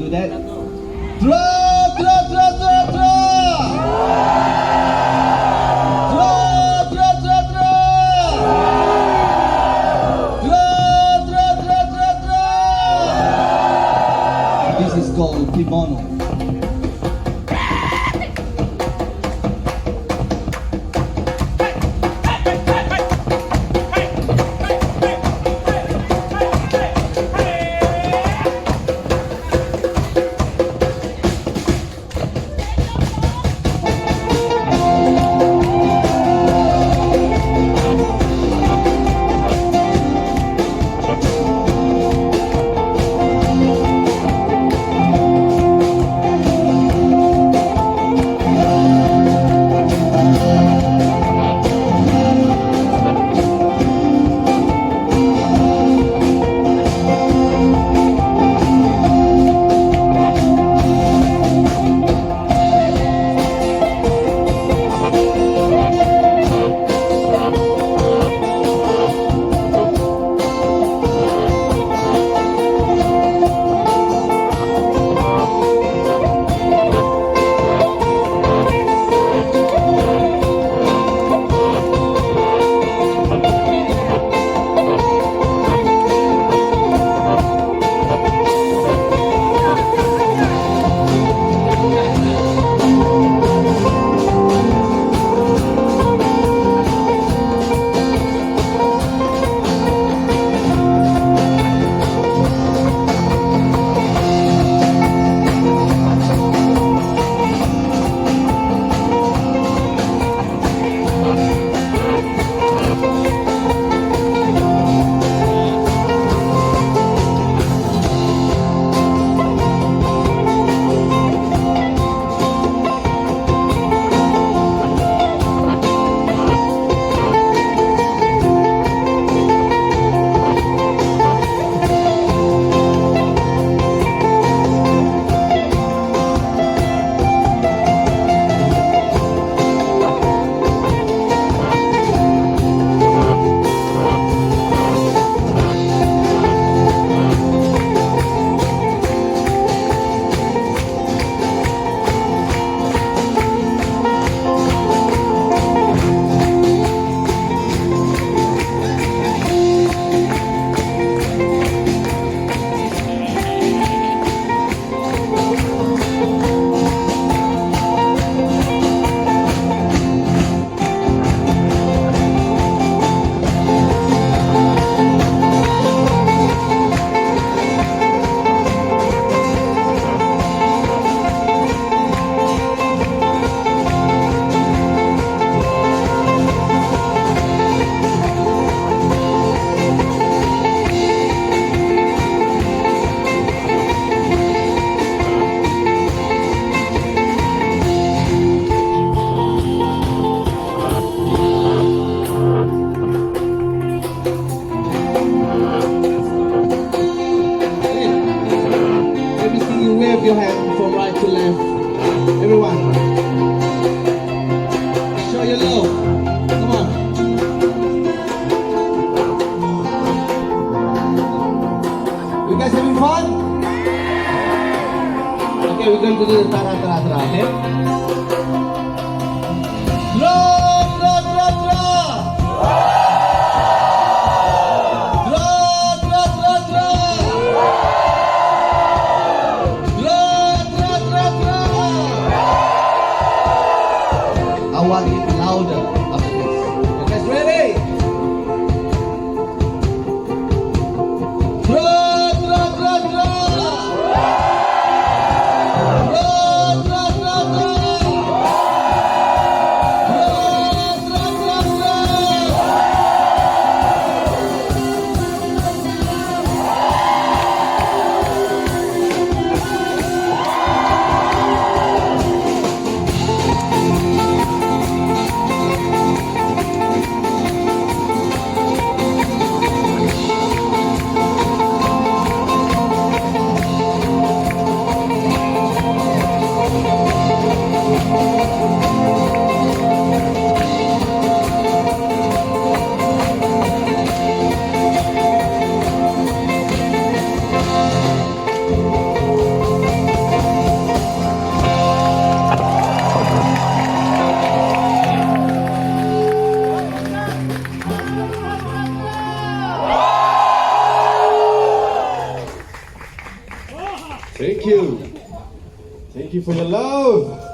do that. Throw, throw, throw, throw, throw. Throw, throw, throw, throw. Throw, throw, throw, throw, throw. This is called Pimonu. Your hand from right to left. Everyone, show your love. Come on. You guys having fun? Okay, we're going to do the tara, okay? Throw, throw, throw, throw. Throw, throw, throw, throw. I want it louder after this. You guys ready? Throw, throw, throw, throw. Throw, throw, throw, throw. Throw, throw, throw, throw. Thank you. Thank you for your love.